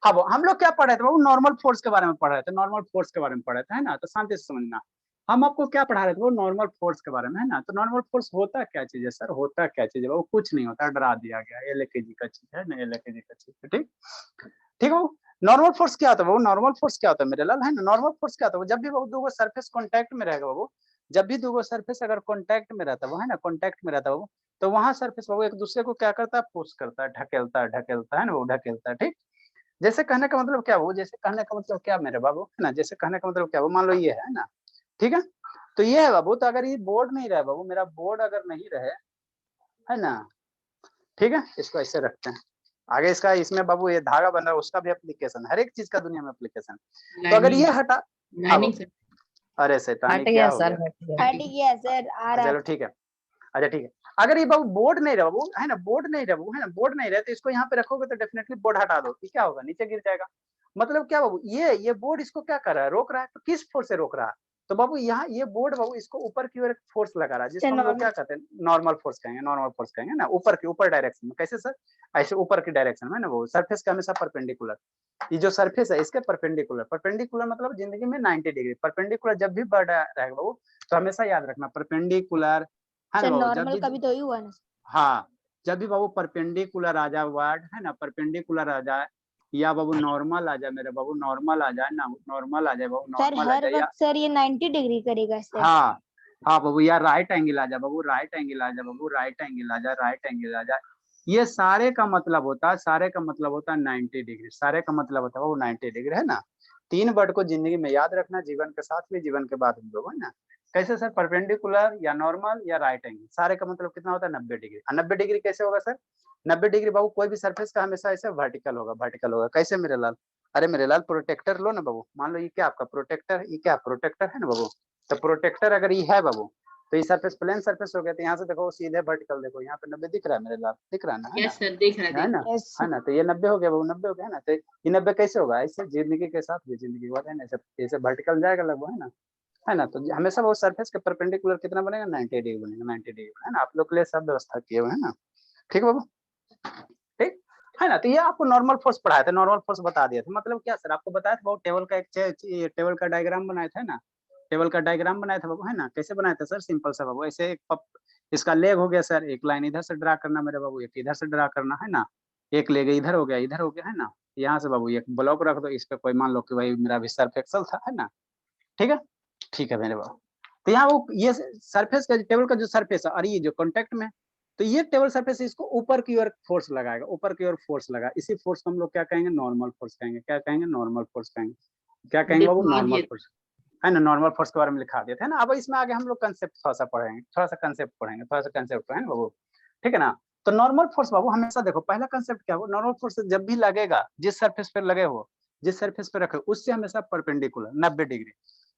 हाँ, वो हम लोग क्या पढ़ रहे थे बाबू, नॉर्मल फोर्स के बारे में पढ़ रहे थे, नॉर्मल फोर्स के बारे में पढ़ रहे थे, है ना। तो शांति से समझना, हम आपको क्या पढ़ा रहे थे वो नॉर्मल फोर्स के बारे में, है ना। तो नॉर्मल फोर्स होता क्या चीज है सर, होता क्या चीज है वो, कुछ नहीं होता, डरा दिया गया, एलकेजी का चीज है ना, एलकेजी का चीज है, ठीक ठीक है। नॉर्मल फोर्स क्या होता है वो, नॉर्मल फोर्स क्या होता है मेरे लाल, है ना। नॉर्मल फोर्स क्या होता है वो, जब भी वो दो सरफेस कांटेक्ट में रहेगा वो, जब भी दो सरफेस अगर कांटेक्ट में रहता है वो, है ना, कांटेक्ट में रहता है वो, तो वहां सरफेस वो एक दूसरे को क्या करता है, पुश करता है, ढकेलता है, ढकेलता है ना, वो ढकेलता है, ठीक। जैसे कहने का मतलब क्या, वो जैसे कहने का मतलब क्या मेरे बाबू, है ना, जैसे कहने का मतलब क्या, वो मान लो ये है ना, ठीक है। तो ये है बाबू, तो अगर ये बोर्ड नहीं रहे बाबू, मेरा बोर्ड अगर नहीं रहे, है ना, ठीक है, इसको ऐसे रखते हैं आगे, इसका इसमें बाबू ये धागा बन रहा है, उसका भी एप्लीकेशन, हर एक चीज का दुनिया में एप्लीकेशन। तो अगर ये लाइनिंग, हटा, हाँ लाइनिंग बाबू, सर। अरे शैतानी हट क्या गया हो सर, गया, हट गया। हट गया सर, आ रहा चलो ठीक है, अच्छा ठीक है। अगर ये बाबू बोर्ड नहीं रहा बाबू, है ना, बोर्ड नहीं रहा बाबू, है ना, बोर्ड नहीं रहे, तो इसको यहाँ पे रखोगे तो डेफिनेटली बोर्ड हटा दो, ये क्या होगा, नीचे गिर जाएगा। मतलब क्या बाबू, ये बोर्ड इसको क्या कर रहा है, रोक रहा है, तो किस फोर्स से रोक रहा है, तो बाबू यहाँ ये बोर्ड बाबू इसको ऊपर की ओर एक फोर्स लगा रहा है, जिसको हम लोग क्या कहते हैं, नॉर्मल फोर्स कहेंगे, नॉर्मल फोर्स कहेंगे ना, ऊपर की, ऊपर डायरेक्शन में, कैसे सर, ऐसे ऊपर की डायरेक्शन में ना, वो सरफेस का हमेशा परपेंडिकुलर, ये जो सरफेस है इसके परपेंडिकुलर, परपेंडिकुलर मतलब जिंदगी में 90 डिग्री, परपेंडिकुलर जब भी बढ़ रहेगा बाबू, तो हमेशा याद रखना परपेंडिकुलर, है ना सर, बाबू, जब नॉर्मल भी, का भी तो ही हुआ ना। हाँ, जब भी बाबू परपेंडिकुलर आ जाए वर्ड, है ना, परपेंडिकुलर आ जाए, या बाबू नॉर्मल आ जाए मेरे बाबू, नॉर्मल आ जाए ना, नॉर्मल आ जाए बाबू, सर नॉर्मल आ हर जाए, या वक्त सर ये 90 डिग्री करेगा सर। हाँ, हाँ बाबू, या राइट एंगल आ जाए बाबू, राइट एंगल आ जाए बाबू, राइट एंगल आ जाए, राइट एंगल आ जाए, ये सारे का मतलब होता है, सारे का मतलब होता है 90 डिग्री, सारे का मतलब होता है वो 90 डिग्री, है ना। तीन वर्ड को जिंदगी में याद रखना, जीवन के साथ भी, जीवन के बाद हम लोग, है ना। कैसे सर, परपेंडिकुलर या नॉर्मल या राइट एंगल, सारे का मतलब कितना होता है 90 डिग्री। 90 डिग्री कैसे होगा सर, 90 डिग्री बाबू कोई भी सरफेस का हमेशा ऐसे वर्टिकल होगा, वर्टिकल होगा, कैसे मेरे लाल, अरे मेरे लाल प्रोटेक्टर लो ना बाबू, मान लो ये क्या आपका प्रोटेक्टर, ये क्या प्रोटेक्टर है ना बाबू, तो प्रोटेक्टर अगर ये है बाबू, तो ये सरफेस प्लेन सरफेस हो गया, तो यहाँ से देखो सीधे वर्टिकल, देखो यहाँ पे 90 दिख रहा है मेरे लाल, दिख रहा है ना, है ना, यस सर, देख रहा है, है देख ना, रहा है। यस है ना, तो ये 90 हो गया बाबू, 90 हो गया, है ना। तो ये 90 कैसे होगा, ऐसे जिंदगी के साथ भी, जिंदगी के बाद, है ना, ऐसे वर्टिकल जाएगा लगभग, है ना। तो हमेशा वो सरफेस के परपेंडिकुलर कितना बनेगा, 90 डिग्री बनेगा, 90 डिग्री, है ना। आप लोग के लिए सब व्यवस्था किए हुए, है ना, ठीक है बाबू, ठीक है ना। तो ये आपको नॉर्मल फोर्स पढ़ाया था, नॉर्मल फोर्स बता दिया था, मतलब क्या सर, आपको बताया था बाबू, टेबल का एक टेबल का डायग्राम बनाया था ना, टेबल का डायग्राम बनाया था बाबू, है ना, कैसे बनाया था सर, सिंपल सा बाबू, ऐसे एक इसका लेग हो गया सर, एक लाइन इधर से ड्रा करना मेरे बाबू, एक इधर से ड्रा करना, है ना, एक लेग इधर हो गया, इधर हो गया, है ना। यहाँ से बाबू एक ब्लॉक रख दो, इस पे कोई मान लो कि भाई मेरा भी सर्फ एक्सल था, है ना, ठीक है, ठीक है मेरे बाबू। तो यहाँ वो ये सरफेस का, टेबल का जो सरफेस है, और ये जो कॉन्टेक्ट में, तो ये टेबल सरफेस इसको ऊपर की ओर फोर्स लगाएगा, ऊपर की ओर फोर्स लगा, इसी फोर्स को हम लोग क्या कहेंगे, नॉर्मल फोर्स कहेंगे, क्या कहेंगे, नॉर्मल फोर्स कहेंगे, क्या कहेंगे बाबू, दिखा नॉर्मल दिए। फोर्स, है ना, नॉर्मल फोर्स के बारे में लिखा दिया था ना। अब इसमें आगे हम लोग कंसेप्ट थोड़ा सा पढ़ेंगे, थोड़ा सा कंसेप्ट पढ़ेंगे, थोड़ा सा कंसेप्ट है ना बाबू, ठीक है ना। तो नॉर्मल फोर्स बाबू हमेशा देखो, पहला कंसेप्ट क्या हो, नॉर्मल फोर्स जब भी लगेगा, जिस सरफेस पे लगे हो, जिस सरफेस पे रखे उससे हमेशा परपेंडिकुलर 90 डिग्री,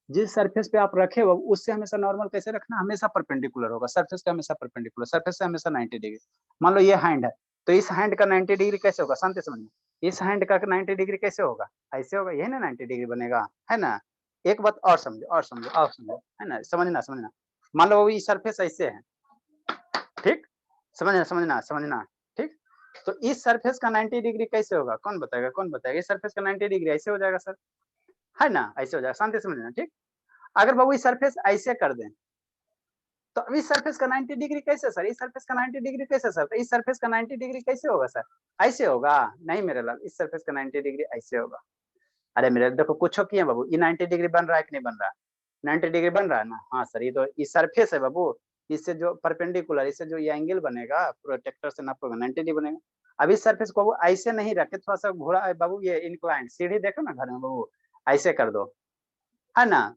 जिस सरफेस पे आप रखे हो उससे हमेशा नॉर्मल कैसे रखना, हमेशा परपेंडिकुलर होगा, सरफेस का हमेशा परपेंडिकुलर, सरफेस से हमेशा 90 डिग्री। मान लो ये हैंड है, तो इस हैंड का 90 डिग्री कैसे होगा, शांति समझिए, इस हैंड का 90 डिग्री कैसे होगा, ऐसे होगा, यही ना 90 डिग्री बनेगा, है ना। एक बात और समझो, और समझो, और समझो, है ना, समझना समझना, मान लो ये सरफेस ऐसे है, ठीक, समझना समझना समझना, ठीक। तो इस सरफेस का 90 डिग्री कैसे होगा, कौन बताएगा, कौन बताएगा, इस सरफेस का 90 डिग्री ऐसे हो जाएगा सर, है ना, ऐसे हो जाएगा, शांति समझना, ठीक। अगर बाबू इस सरफेस ऐसे कर दें, तो अब इस सरफेस का 90 डिग्री कैसे सर, इस सरफेस का 90 डिग्री कैसे सर, तो इस सरफेस का 90 डिग्री कैसे होगा सर, ऐसे होगा, नहीं मेरे लाल, इस सरफेस का 90 डिग्री ऐसे होगा। अरे मेरे देखो कुछ किए बाबू, ये 90 डिग्री बन रहा है कि नहीं बन रहा है, 90 डिग्री बन रहा है ना, हाँ सर, ये तो इस सरफेस है बाबू, इससे जो परपेंडिकुलर, इससे जो ये एंगल बनेगा प्रोटेक्टर से नापोगे 90 डिग्री बनेगा। अब इस सरफेस को बाबू ऐसे नहीं रखे, थोड़ा सा घोड़ा बाबू, ये इंक्लाइन सीढ़ी देखो ना घर में बाबू, ऐसे कर दो, है ना।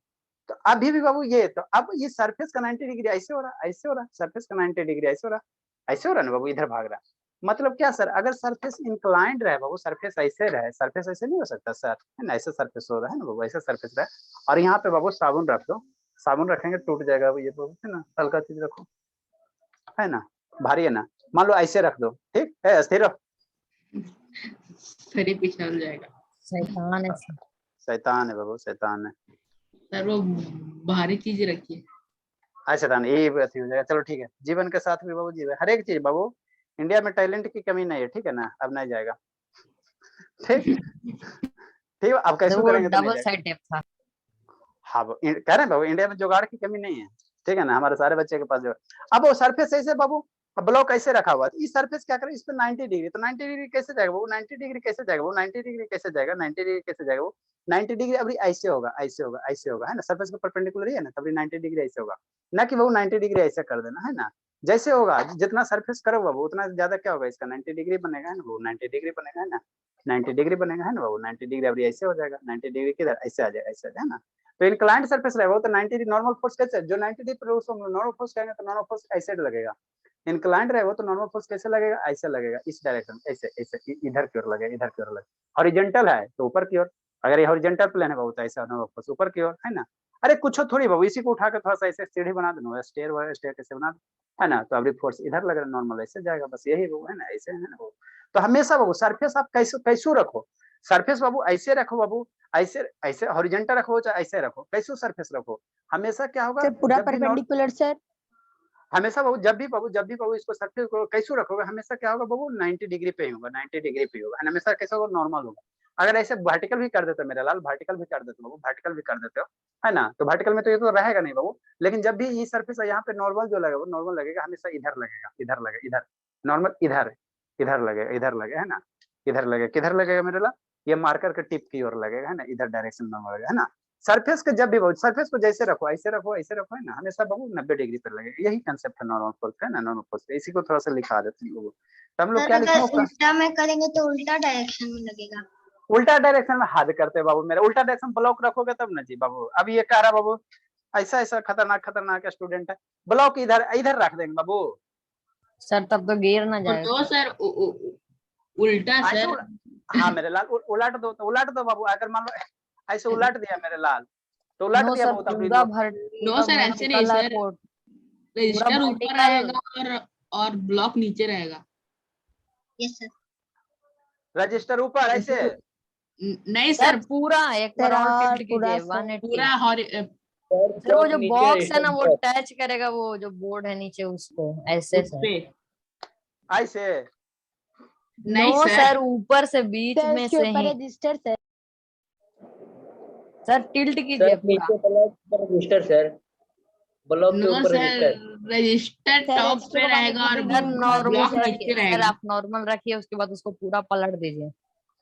तो अभी भी बाबू ये, तो अब ये सरफेस का 90 डिग्री ऐसे हो रहा है, ऐसे हो रहा है, सरफेस का 90 डिग्री ऐसे हो रहा है, ऐसे हो रहा है ना बाबू, इधर भाग रहा है, मतलब क्या सर, अगर सरफेस इंक्लाइंड रहे बाबू, सरफेस ऐसे रहे, सरफेस ऐसे नहीं हो सकता सर, है ना, ऐसे सरफेस हो रहा है ना बाबू, ऐसे सरफेस रहे, और यहाँ पे बाबू साबुन रख दो, साबुन रखेंगे टूट जाएगा ये बाबू, है ना, हल्का चीज रखो, है ना, भारी है ना, मान लो ऐसे रख दो, ठीक है, स्थिर रहो, सर ये पिछल जाएगा। शैतान है। शैतान है बाबू, शैतान है, सर वो भारी चीज रखिए। शैतान ये अथी हो जाएगा, चलो ठीक है, जीवन के साथ भी बाबू, जीवन हर एक चीज बाबू, इंडिया में टैलेंट की कमी नहीं है, ठीक है ना, अब नहीं जाएगा, ठीक ठीक है, अब कैसे वो करेंगे तो नहीं डबल जाएगा। साइड टेप था। हाँ कह रहे हैं बाबू इंडिया में जुगाड़ की कमी नहीं है, ठीक है ना, हमारे सारे बच्चे के पास जो। अब वो सरफेस ऐसे बाबू ब्लॉक ऐसे रखा हुआ है, इस सरफेस क्या करें, इस पे 90 डिग्री, तो 90 डिग्री कैसे जाएगा वो, 90 डिग्री कैसे जाएगा वो, 90 डिग्री कैसे जाएगा, 90 डिग्री कैसे जाएगा वो, 90 डिग्री अभी ऐसे होगा, ऐसे होगा, ऐसे होगा, है ना, सरफेस के परपेंडिकुलर ही है ना, तभी 90 डिग्री ऐसे होगा, ना कि वो 90 डिग्री ऐसे कर देना, है ना। जैसे होगा जितना सरफेस करोगे वो उतना ज्यादा क्या होगा, इसका 90 डिग्री बनेगा, है ना, वो 90 डिग्री बनेगा, है ना, 90 डिग्री बनेगा, है ना, वो 90 डिग्री अभी ऐसे हो जाएगा, 90 डिग्री किधर ऐसे आ जाएगा, ऐसे है ना। तो इनक्लाइंड सरफेस रहेगा वो तो 90 डिग्री नॉर्मल फोर्स कैसे, जो 90 डिग्री पर उसको नॉर्मल फोर्स कहेंगे, तो नॉर्मल फोर्स ऐसे लगेगा। इनक्लाइंड रहेगा तो नॉर्मल फोर्स कैसे लगेगा, ऐसे लगेगा, इस डायरेक्शन, ऐसे ऐसे इधर की ओर लगेगा, इधर की ओर लगेगा। हॉरिजॉन्टल है तो ऊपर की ओर, अगर ये हॉरिजॉन्टल प्लेन है बाबू तो ऐसा नॉर्मल फोर्स ऊपर की ओर, है ना। अरे कुछ थोड़ी बाबू, इसी को उठा के थोड़ा सा ऐसे सीढ़ी बना देना, स्टेयर वगैरह स्टेयर कैसे बना, है ना, तो अभी फोर्स इधर लग रहा है, नॉर्मल ऐसे जाएगा, बस यही वो है ना, ऐसे है ना वो। तो हमेशा बाबू सरफेस आप कैसे कैसू रखो, सरफेस बाबू ऐसे रखो बाबू, ऐसे ऐसे हॉरिजॉन्टल रखो चाहे ऐसे रखो, कैसे सरफेस रखो, हमेशा क्या होगा सर पूरा जब भी परपेंडिकुलर सर। हमेशा बाबू जब भी बाबू इसको सरफेस को कैसे रखोगे, हमेशा क्या होगा बाबू 90 डिग्री पे ही होगा, 90 डिग्री पे होगा, हमेशा कैसा होगा, नॉर्मल होगा। अगर ऐसे वर्टिकल भी कर देते हो मेरे लाल, वर्टिकल भी कर देते हो बाबू, वर्टिकल भी कर देते हो, है ना, तो वर्टिकल में तो ये तो रहेगा नहीं बाबू, लेकिन जब भी ये सरफेस है यहाँ पे नॉर्मल जो लगेगा वो नॉर्मल लगेगा, हमेशा इधर लगेगा, इधर लगेगा, इधर नॉर्मल, इधर इधर लगेगा, इधर लगेगा, है ना, इधर लगेगा, किधर लगेगा मेरे लाल, ये मार्कर के टिप की ओर लगेगा, है ना, इधर डायरेक्शन में लगेगा, है ना। सरफेस के जब भी बाबू सरफेस को जैसे रखो ऐसे रखो, ऐसे रखो, है ना, हमेशा बाबू 90 डिग्री पर लगेगा, यही कंसेप्ट है नॉर्मल फोर्स का, है ना, नॉर्मल फोर्स का, इसी को थोड़ा सा लिखा देते हैं लोगों, तो हम लोग क्या लिखेंगे, उल्टा में करेंगे तो उल्टा डायरेक्शन में लगेगा। उल्टा डायरेक्शन में हाथ करते हैं बाबू मेरे, उल्टा डायरेक्शन ब्लॉक रखोगे तब ना जी बाबू, अब ये कह रहा बाबू ऐसा ऐसा खतरनाक खतरनाक स्टूडेंट है, ब्लॉक इधर इधर रख देंगे बाबू, सर तब तो गिर ना जाए। तो सर उल्टा ऐसे सर, हाँ मेरे लाल उलट दो, तो उलट दो बाबू, अगर मान लो ऐसे उलट दिया मेरे लाल, तो उलट नो दिया सर बाबू, तब पूरा नो सर ऐसे नहीं सर, रजिस्टर ऊपर vertical- रहेगा और ब्लॉक नीचे रहेगा। Yes sir. रजिस्टर ऊपर ऐसे, नहीं सर सर, पूरा एक बार और टिल्ट कीजिए 180। पूरा सर वो जो बॉक्स है ना वो टच करेगा वो जो बोर्ड है नीचे उसको, ऐसे उस सर। पे ऐसे नहीं नो सर, सर ऊपर से बीच सर में उसके से ऊपर ही रजिस्टर सर। सर टिल्ट कीजिए सर नीचे ब्लॉक पर रजिस्टर सर, ब्लॉक के नो ऊपर sir, register. Register sir top register पे को रहेगा और खुद सर ही नॉर्मल ब्लॉक नीचे नीचे सर रहेगा। आप नॉर्मल रखिए उसके बाद उसको पूरा पलट दीजिए।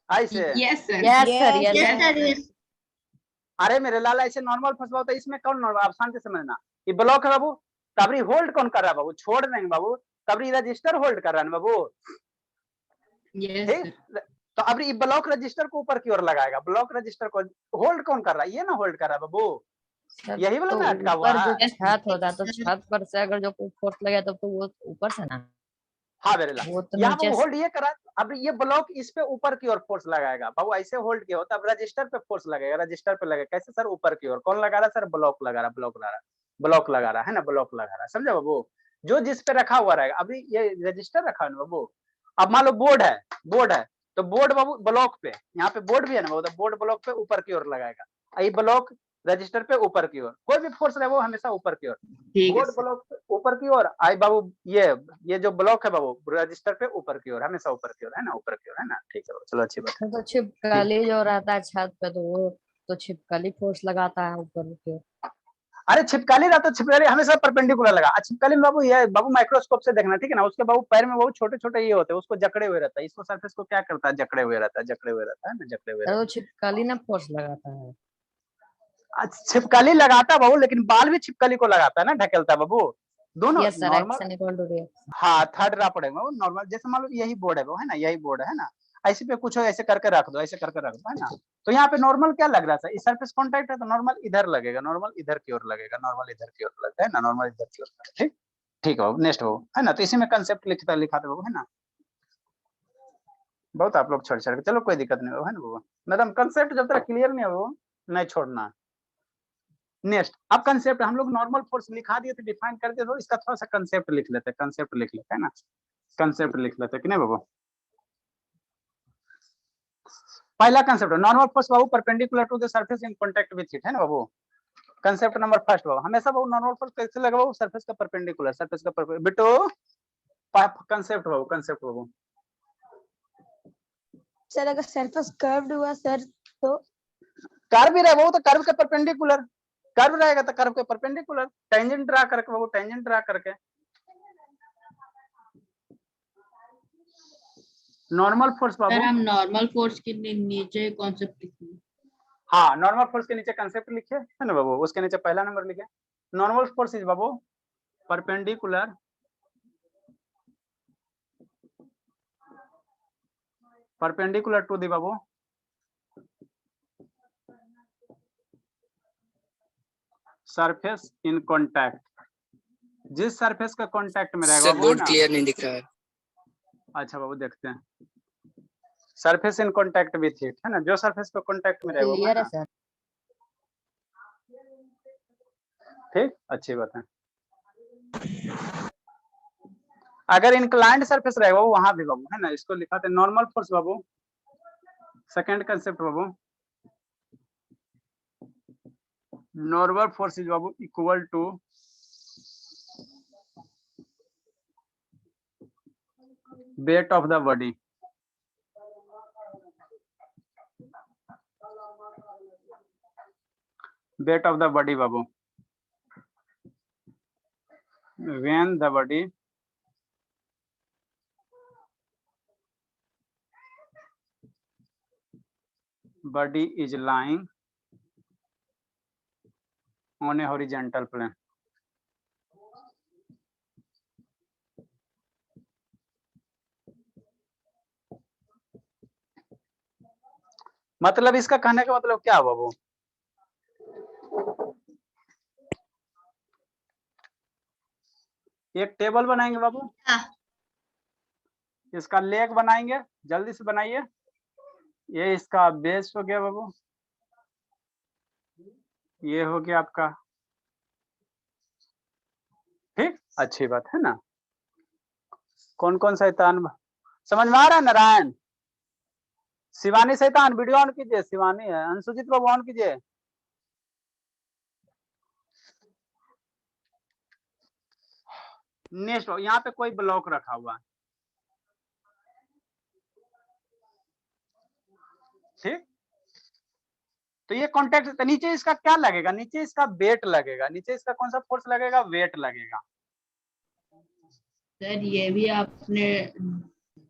ऐसे yes sir, yes sir Yes, yes yes sir. Sir yes. अरे मेरे लाल ऐसे नॉर्मल फंसवा होता है, इसमें कौन नॉर्मल, आप शांति से समझना, ये ब्लॉक है बाबू, तबरी होल्ड कौन कर रहा है बाबू, छोड़ देंगे बाबू, तबरी रजिस्टर होल्ड कर रहा है ना बाबू, यस ठीक, सर, तो अब ये ब्लॉक रजिस्टर को ऊपर की ओर लगाएगा, ब्लॉक रजिस्टर को होल्ड कौन कर रहा है, ये ना होल्ड कर रहा है बाबू, सर यही वाला तो ना अटका हुआ ऊपर जो है। छत होता है तो छत पर से अगर जो फोर्स लगे तब तो वो ऊपर से ना, हाँ मेरे लाल वो तो यहाँ नीचे पे से। होल्ड ये करा, अब ये ब्लॉक इस पे ऊपर की ओर फोर्स लगाएगा बाबू, ऐसे होल्ड किया होता, अब रजिस्टर पे फोर्स लगेगा, रजिस्टर पे लगेगा कैसे सर, ऊपर की ओर, कौन लगा रहा है सर, ब्लॉक लगा रहा है, ब्लॉक लगा रहा है, ब्लॉक लगा रहा है ना, ब्लॉक लगा रहा है, समझे बाबू, जो जिस पे रखा हुआ रहेगा, अभी ये रजिस्टर रखा है ना बाबू, अब मान लो बोर्ड है, बोर्ड है, तो बोर्ड बाबू ब्लॉक पे, यहाँ पे बोर्ड भी है ना बाबू, तो बोर्ड ब्लॉक पे ऊपर की ओर लगाएगा, ये ब्लॉक रजिस्टर पे ऊपर की ओर, कोई भी फोर्स रहे वो हमेशा ऊपर की ओर, ठीक है बोर्ड सर, ब्लॉक पे ऊपर की ओर, आई बाबू ये जो ब्लॉक है बाबू रजिस्टर पे ऊपर की ओर, हमेशा ऊपर की ओर, है ना, ऊपर की ओर, है ना, ठीक है बाबू, चलो अच्छी बात है। तो छिपकली जो रहता है छत पे तो वो तो छिपकली फोर्स लगाता है ऊपर की ओर। अरे छिपकली रहता, छिपकली हमेशा परपेंडिकुलर लगा, छिपकली में बाबू ये बाबू माइक्रोस्कोप से देखना, ठीक है ना, उसके बाबू पैर में बहुत छोटे छोटे ये होते हैं, उसको जकड़े हुए रहता है, इसको सरफेस को क्या करता है, जकड़े हुए रहता है, जकड़े हुए रहता है ना, जकड़े हुए सर रहता वो छिपकली ना फोर्स लगाता है। है, छिपकली लगाता बाबू, लेकिन बाल भी छिपकली को लगाता है ना, ढकेलता है बाबू, दोनों yes sir normal, action equal to reaction. हाँ थर्ड रहा पड़ेगा वो नॉर्मल, जैसे मान लो यही बोर्ड है वो, है ना, यही बोर्ड है ना, ऐसे पे कुछ ऐसे करके रख दो, ऐसे करके रख दो, है ना, तो यहाँ पे नॉर्मल क्या लग रहा था, इस सरफेस कांटेक्ट है तो नॉर्मल इधर लगेगा, नॉर्मल इधर की ओर लगेगा, नॉर्मल इधर की ओर लगता है ना, नॉर्मल इधर की ओर, ठीक ठीक है नेक्स्ट हो, है ना, तो इसी में कंसेप्ट लिखाते हो, है ना, बहुत आप लोग छोड़ छोड़ के, चलो कोई दिक्कत नहीं हो, है ना बाबू, मैडम कंसेप्ट जब तक क्लियर नहीं हो नहीं छोड़ना। नेक्स्ट अब कंसेप्ट हम लोग नॉर्मल फोर्स लिखा दिए थे, डिफाइन कर दिए, तो इसका थोड़ा सा कंसेप्ट लिख लेते हैं, कंसेप्ट लिख लेते हैं ना, कंसेप्ट लिख लेते हैं कि नहीं बाबू। पहला कंसेप्ट नॉर्मल फोर्स बाबू perpendicular to the surface in contact with it, है ना बाबू, कंसेप्ट नंबर फर्स्ट बाबू, हमेशा बाबू नॉर्मल फोर्स कैसे लगा बाबू, सरफेस का परपेंडिकुलर, सरफेस का बेटो कंसेप्ट बाबू, कंसेप्ट बाबू, सर अगर सरफेस कर्व्ड हुआ सर तो कर्व भी रहेगा वो तो कर्व के परपेंडिकुलर, कर्व रहेगा तो कर्व के परपेंडिकुलर, टेंजेंट ड्रा करके वो टेंजेंट ड्रा करके। नॉर्मल फोर्स सर बाबू, हम नॉर्मल फोर्स के नीचे कॉन्सेप्ट लिखेंगे। हाँ नॉर्मल फोर्स के नीचे कंसेप्ट लिखे है ना बाबू, उसके नीचे पहला नंबर लिखे नॉर्मल फोर्स इज बाबू परपेंडिकुलर टू दी बाबू सरफेस इन कांटेक्ट, जिस सरफेस का कांटेक्ट में रहेगा सर बाबू बोर्ड ना। क्लियर नहीं दिख रहा है। अच्छा बाबू देखते हैं, surface in contact with it है ना, जो सरफेस पे कांटेक्ट में रहेगा वो क्लियर है ना। सर। ठीक, अच्छी बात है। अगर इंक्लाइंड सरफेस रहेगा वो वहां भी बाबू है ना, इसको लिखा था नॉर्मल फोर्स बाबू, सेकंड कंसेप्ट बाबू, नॉर्मल फोर्स इज बाबू equal to weight of the body, weight of the body बाबू, when the body is lying on a horizontal plane, मतलब इसका कहने का मतलब क्या बाबू, एक टेबल बनाएंगे बाबू, हाँ। इसका लेग बनाएंगे, जल्दी से बनाइए, ये इसका बेस हो गया बाबू, ये हो गया आपका, ठीक अच्छी बात है ना। कौन कौन शैतान समझ में आ रहा है? नारायण, शिवानी शैतान वीडियो ऑन कीजिए, शिवानी है, अंशुजीत बाबू ऑन कीजिए। नेक्स्ट यहाँ पे कोई ब्लॉक रखा हुआ है, ठीक, तो ये कॉन्टेक्ट तो नीचे इसका क्या लगेगा, नीचे इसका वेट लगेगा, नीचे इसका कौन सा फोर्स लगेगा, वेट लगेगा। सर ये भी आपने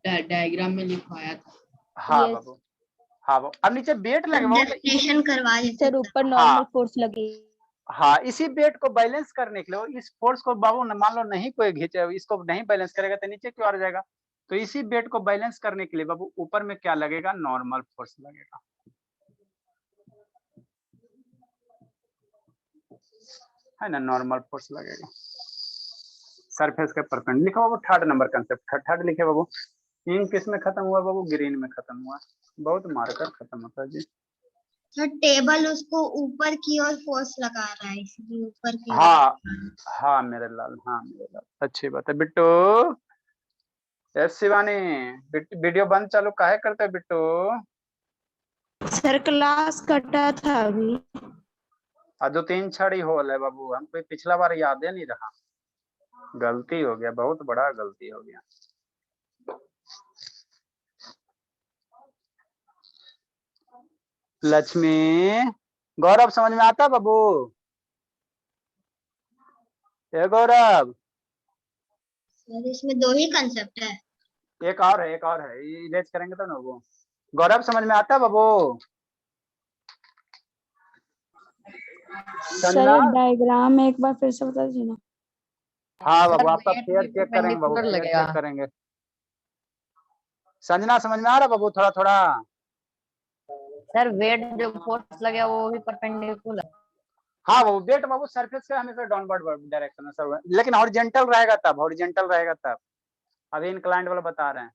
डायग्राम में लिखवाया था। हाँ Yes. बाबू, हाँ बाबू, अब नीचे वेट लगेगा बाबू, डेफिनेशन करवा देते सर ऊपर हाँ। नॉर्मल फोर्स लगी। हाँ इसी वेट को बैलेंस करने के लिए, इस फोर्स को बाबू मान लो नहीं कोई खींचे, इसको नहीं बैलेंस करेगा तो नीचे क्यों आ जाएगा, तो इसी वेट को बैलेंस करने के लिए बाबू ऊपर में क्या लगेगा, नॉर्मल फोर्स लगेगा, है ना, नॉर्मल फोर्स लगेगा सरफेस के परपेंडिकुलर। लिखो बाबू थर्ड नंबर कंसेप्ट, थर्ड लिखे बाबू। इंक किस में खत्म हुआ बाबू, ग्रीन में खत्म हुआ, बहुत मार्कर खत्म होता है जी। सर टेबल उसको ऊपर की ओर फोर्स लगा रहा है, इसलिए ऊपर की ओर। हाँ हाँ मेरे लाल, हाँ मेरे लाल, अच्छी बात है बिट्टू। यस शिवानी, वीडियो बंद चालू काहे करते हो बिट्टू? सर क्लास कटा था अभी। 2-3 छड़ी होल है बाबू, हमको पिछला बार याद ही नहीं रहा, गलती हो गया, बहुत बड़ा गलती हो गया। लक्ष्मी, गौरव समझ में आता बाबू? ए गौरव, सर इसमें 2 ही कंसेप्ट है। एक और है, एक और है, इरेज करेंगे तो ना वो। गौरव समझ में आता बाबू? सर डायग्राम एक बार फिर से बता दीजिए ना। हाँ बाबू सर, आपका वेट पेयर भी चेक करेंगे बाबू, perpendicular पेयर लगेगा। चेक करेंगे। संजना समझ में आ रहा बाबू थोड़ा थोड़ा? सर वेट जो फोर्स लगेगा वो भी परपेंडिकुलर। हाँ वो वेट बाबू सरफेस से हमेशा डाउनवर्ड डायरेक्शन में सर, लेकिन हॉरिजॉन्टल रहेगा तब, हॉरिजॉन्टल रहेगा तब, अभी इंक्लाइंड वाला बता रहे हैं।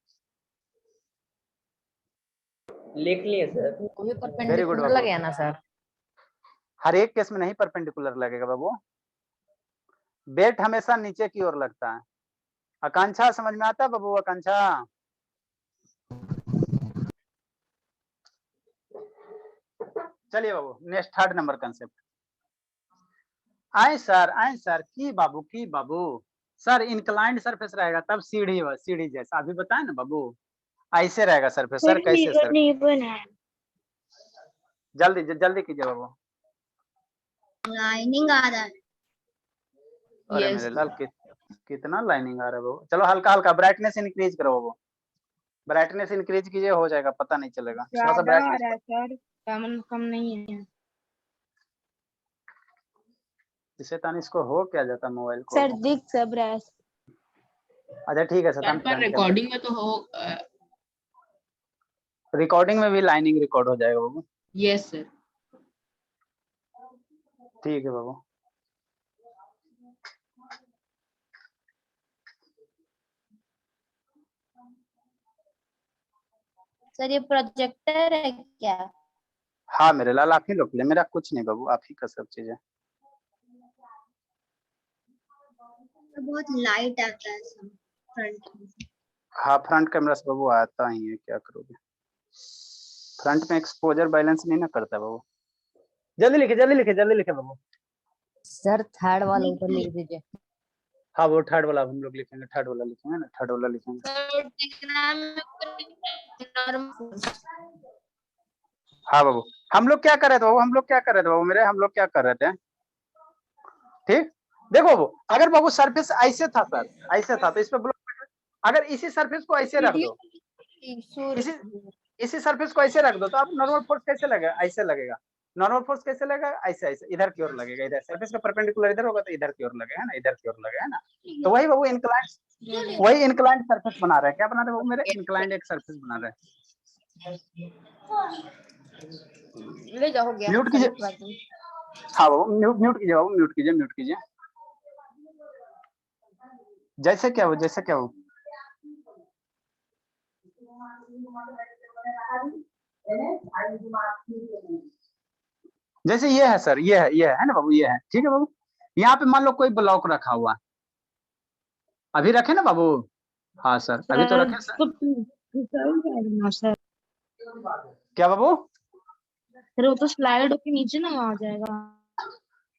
लिख लिए सर। वो भी Very good, परपेंडिकुलर बाबू। लगेगा ना सर? हर एक केस में नहीं परपेंडिकुलर लगेगा बाबू, वेट हमेशा नीचे की ओर लगता है। आकांक्षा समझ में आता है बाबू? आकांक्षा, चलिए बाबू नेक्स्ट थर्ड नंबर कंसेप्ट। आए सर की बाबू सर इंक्लाइंड सरफेस रहेगा तब सीढ़ी जैसा अभी बताए ना बाबू, ऐसे रहेगा सरफेस सर, कैसे सर? इवन है। जल्दी जल्दी कीजिए बाबू। लाइनिंग आ रहा है। अरे Yes, मेरे लाल कितना लाइनिंग आ रहा है बाबू। चलो हल्का हल्का ब्राइटनेस इंक्रीज करो बाबू, ब्राइटनेस इंक्रीज कीजिए, हो जाएगा, पता नहीं चलेगा। थोड़ा सा ज्यादा आ ब्राइटनेस रहा है सर, कम नहीं है। इसे तानिश को हो क्या जाता मोबाइल को? सर दिख सब रहा है। अच्छा ठीक है सर, पर रिकॉर्डिंग में तो हो। रिकॉर्डिंग में भी लाइनिंग रिकॉर्ड हो जाएगा बाबू। Yes sir. ठीक है बाबू। सर ये प्रोजेक्टर है क्या? हाँ मेरे लाल, आप ही लोग ले, मेरा कुछ नहीं बाबू, आप ही का सब चीजें। तो बहुत लाइट आता है सब फ्रंट में। हाँ फ्रंट कैमरा से बाबू आता ही है, क्या करोगे, फ्रंट में एक्सपोजर बैलेंस नहीं ना करता बाबू। जल्दी लिखे बाबू। सर थर्ड वाला ऊपर लिख दीजिए। हाँ वो थर्ड वाला हम लोग लिखेंगे, थर्ड वाला लिखेंगे ना, थर्ड वाला लिखेंगे। सर डायग्राम में नॉर्मल। हाँ बाबू, हम लोग क्या कर रहे थे बाबू, हम लोग क्या कर रहे थे बाबू मेरे, हम लोग क्या कर रहे थे? ठीक, देखो बाबू, अगर बाबू सरफेस ऐसे था सर, ऐसे था तो इस पे ब्लॉक, अगर इसी सरफेस को ऐसे रख दो, इसी सरफेस को ऐसे रख दो, तो आप नॉर्मल फोर्स कैसे लगेगा? ऐसे लगेगा। नॉर्मल फोर्स कैसे लगेगा? ऐसे ऐसे इधर की ओर लगेगा, इधर सरफेस का परपेंडिकुलर इधर होगा तो इधर की ओर लगेगा ना, इधर की ओर लगेगा ना। तो वही बाबू इंक्लाइंड, वही इंक्लाइंड सरफेस बना रहे हैं। क्या बना रहे हैं बाबू मेरे? इंक्लाइंड एक सरफेस बना रहे हैं। ले जाओ गया। म्यूट कीजिए। हाँ बाबू म्यूट कीजिए बाबू, म्यूट कीजिए, म्यूट कीजिए। जैसे क्या हो, जैसे क्या हो। जैसे ये है सर, ये है ना बाबू, ये है, ठीक है बाबू। यहाँ पे मान लो कोई ब्लॉक रखा हुआ, अभी रखे ना बाबू? हाँ सर अभी तो रखे सर। क्या बाबू? सर वो तो स्लाइड के नीचे ना आ जाएगा।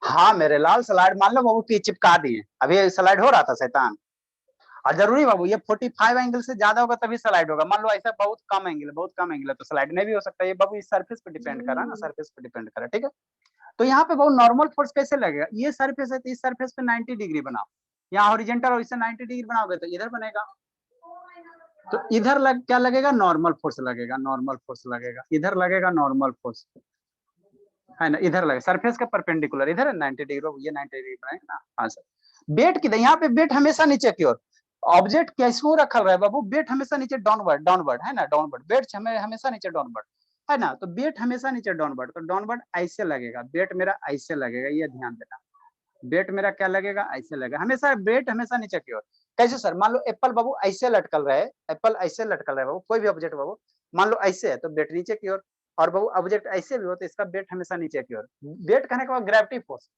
हाँ मेरे लाल, स्लाइड मान लो बाबू की चिपका दिए, अभी स्लाइड हो रहा था शैतान। और जरूरी बाबू ये 45 एंगल से ज्यादा होगा तभी स्लाइड होगा। मान लो ऐसा बहुत कम एंगल है, बहुत कम एंगल है, तो स्लाइड नहीं भी हो सकता। ये बाबू इस सरफेस पे डिपेंड कर रहा है ना, सरफेस पे डिपेंड कर रहा है, ठीक है। तो यहाँ पे बाबू नॉर्मल फोर्स कैसे लगेगा? ये सरफेस है तो इस सरफेस पे 90 डिग्री बनाओ, यहाँ हॉरिजॉन्टल और इससे 90 डिग्री बनाओगे तो इधर बनेगा। तो इधर क्या लगेगा? नॉर्मल फोर्स लगेगा, नॉर्मल फोर्स लगेगा, इधर लगेगा नॉर्मल फोर्स, है ना, इधर लगे सरफेस का परपेंडिकुलर, इधर है 90 डिग्री, ये 90 डिग्री बनाएंगे ना। हाँ सर। बेट किधर? यहाँ पे बेट हमेशा नीचे की ओर, ऑब्जेक्ट कैसे रखल रहा है बाबू? बेट हमेशा नीचे डाउनवर्ड, डाउनवर्ड है ना, डाउनवर्ड बेट हमेशा नीचे डाउनवर्ड है ना। तो बेट हमेशा नीचे डाउनवर्ड, तो डाउनवर्ड ऐसे लगेगा, बेट मेरा ऐसे लगेगा, ये ध्यान देना। बेट मेरा क्या लगेगा? ऐसे लगेगा हमेशा, बेट हमेशा नीचे की ओर। कैसे सर? मान लो एप्पल बाबू ऐसे लटकल रहा है, एप्पल ऐसे लटकल रहा है बाबू, कोई भी ऑब्जेक्ट बाबू मान लो ऐसे है तो बेट नीचे की ओर, और बाबू ऑब्जेक्ट ऐसे भी हो तो इसका बेट हमेशा नीचे की ओर। बेट कहने का ग्रेविटी फोर्स,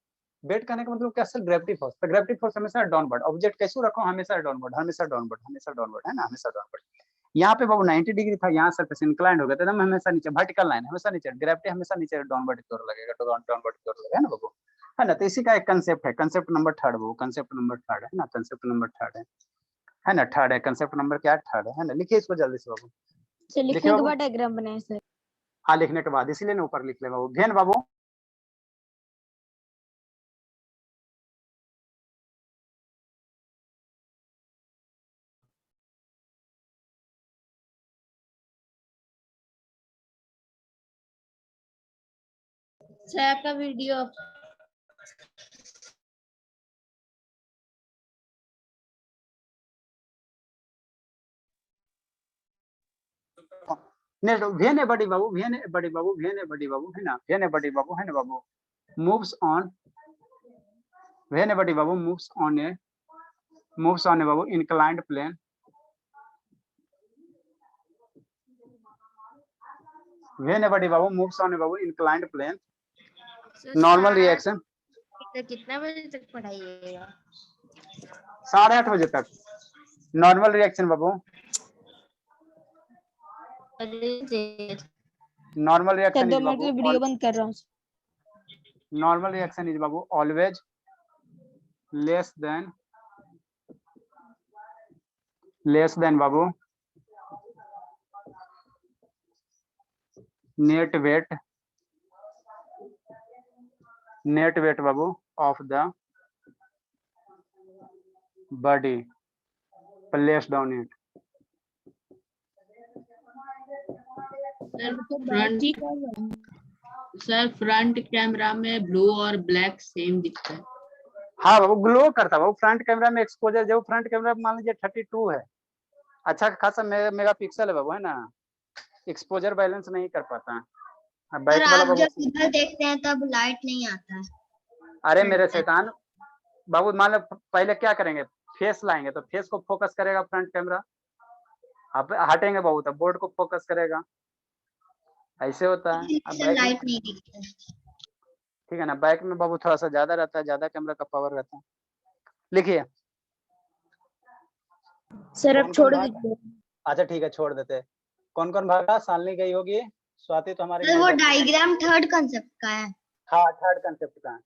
बेट कहने का मतलब क्या सर? Gravity force. तो ग्रेविटी फोर्स हमेशा डाउनवर्ड, ऑब्जेक्ट कैसे रखो? हमेशा डाउनवर्ड, हमेशा डाउनवर्ड, हमेशा डाउनवर्ड, है ना, हमेशा डाउनवर्ड। यहाँ पे बाबू 90 डिग्री था, यहाँ सरफेस इंक्लाइंड हो गया, एकदम हमेशा नीचे, वर्टिकल लाइन हमेशा नीचे, ग्रेविटी हमेशा नीचे डाउनवर्ड की ओर लगेगा, डाउनवर्ड की ओर लगेगा, है ना बाबू, है ना। तो इसी का एक कंसेप्ट है, कंसेप्ट नंबर थर्ड बाबू, कंसेप्ट नंबर थर्ड है ना, कंसेप्ट नंबर थर्ड है ना, थर्ड है कंसेप्ट नंबर क्या है? थर्ड है ना। लिखिए इसको जल्दी से बाबू। लिखने के बाद डायग्राम बनाए सर। हाँ लिखने के बाद, इसीलिए ना ऊपर लिख ले बाबू। भेन बाबू सर आपका वीडियो भेन है बड़ी बाबू, भेन है बड़ी बाबू, भेन है बड़ी बाबू, है ना, भेन है बड़ी बाबू, है ना बाबू। Moves on, when a body बाबू, मूव्स ऑन ए बाबू inclined plane, when a body बाबू, मूव्स ऑन ए बाबू इंक्लाइंड प्लेन, नॉर्मल रिएक्शन। कितना बजे तक पढ़ाइएगा? 8:30 बजे तक नॉर्मल रिएक्शन बाबू। नॉर्मल रिएक्शन इज बाबू, वीडियो बंद कर रहा हूँ। नॉर्मल रिएक्शन इज बाबू ऑलवेज लेस देन बाबू नेट वेट बाबू of the body placed on it. Sir front camera में ब्लू और ब्लैक सेम दिखता है। हाँ बाबू ग्लो करता है बाबू फ्रंट कैमरा में। एक्सपोजर जो फ्रंट कैमरा मान लीजिए 32 है, अच्छा खासा मेगापिक्सल है बाबू, है ना, एक्सपोजर बैलेंस नहीं कर पाता। और बैक वाला आप बाबू, जब इधर देखते हैं तब लाइट नहीं आता है। अरे मेरे शैतान बाबू, मान लो पहले क्या करेंगे, फेस लाएंगे तो फेस को फोकस करेगा फ्रंट कैमरा, अब हटेंगे बाबू तो बोर्ड को फोकस करेगा, ऐसे होता है। अब इससे बैक में लाइट नहीं दिखता। ठीक है ना, बैक में बाबू थोड़ा सा ज्यादा रहता है, ज्यादा कैमरा का पावर रहता है। लिखिए सर अब कौन छोड़ कौन भागा? दीजिए। अच्छा ठीक है छोड़ देते। कौन कौन भागा? शालिनी गई होगी, स्वाति तो हमारी सर नहीं वो जाती। डायग्राम थर्ड कंसेप्ट का है। हाँ थर्ड कंसेप्ट का है।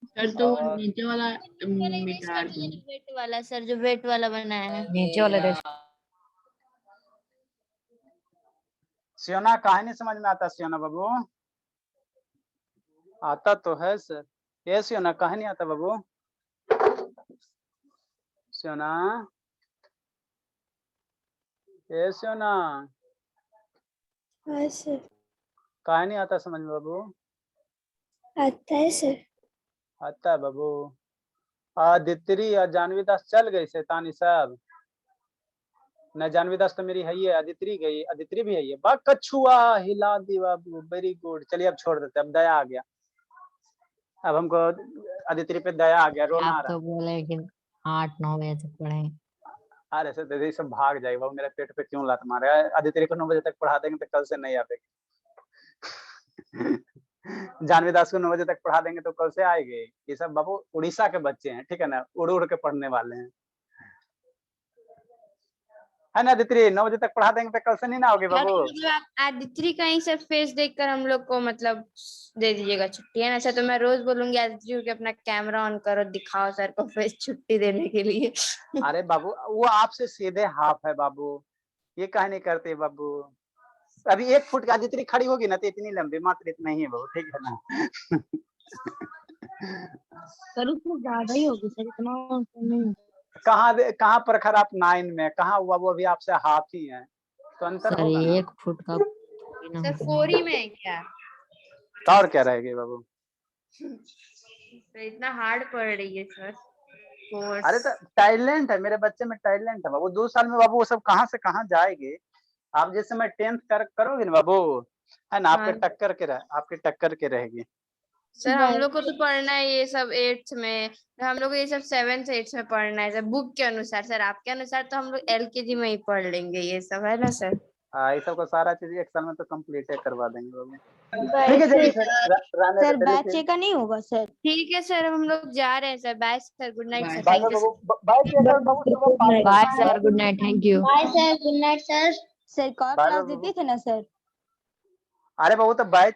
सर तो वो और नीचे वाला मैंने erase मिटा कर दिया दो। जो वेट वाला सर, जो वेट वाला बनाया है। नीचे वाले रेस सियोना काहे नहीं समझ में आता? सियोना बाबू आता तो है सर, ये सियोना काहे नहीं आता बाबू? सियोना, ये सियोना हाँ सर, काहे नहीं आता समझ में बाबू? आता है सर। आता है बाबू। आदित्रि और जानवी दास चल गई शैतानी साहब। न जानवी दास तो मेरी है ही है, आदित्रि गई, आदित्रि भी है, बा कछुआ हिला दी बाबू, वेरी गुड। चलिए अब छोड़ देते, अब दया आ गया, अब हमको आदित्रि पे दया आ गया, रोना आ आप रहा तो बोले कि 8-9 बजे तक पढ़े। अरे सर दीदी सब भाग जाएगा बाबू, मेरे पेट पे क्यों लात मारे? आदित्रि को 9 बजे तक पढ़ा देंगे तो कल से नहीं आएगी। जानवी दास को 9 बजे तक पढ़ा देंगे तो कल से आएंगे। ये सब बाबू उड़ीसा के बच्चे हैं, ठीक है ना, उड़ उड़ के पढ़ने वाले हैं, है ना आदित्रि? 9 बजे तक पढ़ा देंगे तो कल से नहीं ना आओगे सर बाबू? मतलब आप आदित्रि का ही सर फेस देखकर हम लोग को मतलब दे दीजिएगा छुट्टी, है ना सर? तो मैं रोज बोलूंगी आदित्रि को अपना कैमरा ऑन करो, दिखाओ सर को फेस छुट्टी देने के लिए। अरे बाबू वो आपसे सीधे हाफ है बाबू, ये काहे नहीं करते बाबू? अभी 1 फुट की आदित्रि खड़ी होगी ना तो इतनी लंबी, मात्र इतना ही है बाबू, ठीक है ना? सर उसमें ज्यादा ही होगी सर, इतना तो नहीं। कहाँ प्रखर आप 9 में, कहाँ हुआ वो अभी आपसे हाफ ही है, तो अंतर सर होगा ना। 1 फुट का सर 4 ही में है क्या? तो और क्या रहेगी बाबू? तो इतना हार्ड पड़ रही है सर कोर्स। अरे तो टैलेंट है मेरे बच्चे में, टैलेंट है बाबू। 2 साल में बाबू वो सब कहाँ से कहाँ जाएंगे। आप जैसे मैं 10th करोगे ना बाबू, है ना, आपके हाँ। आपके टक्कर के रहेगी। सर हम लोग को तो पढ़ना है ये सब 8th में, हम लोग को ये सब 7th 8th में पढ़ना है सर, बुक के अनुसार। सर आपके अनुसार तो हम लोग LKG में ही पढ़ लेंगे ये सब, है ना सर? ये सब को सारा चीज 1 साल में तो कंप्लीट करवा देंगे बाबू। ठीक है चलिए सर बैच का नहीं होगा सर? ठीक है सर, हम लोग जा रहे हैं sir. Bye sir, good night sir, bye thank you बाबू, बाय बाबू, सुबह 5 बजे। Bye sir, good night, thank you. Bye sir, good night sir. Sir एक और बाय क्लास बाबू। देते थे ना सर? अरे बाबू तो बाय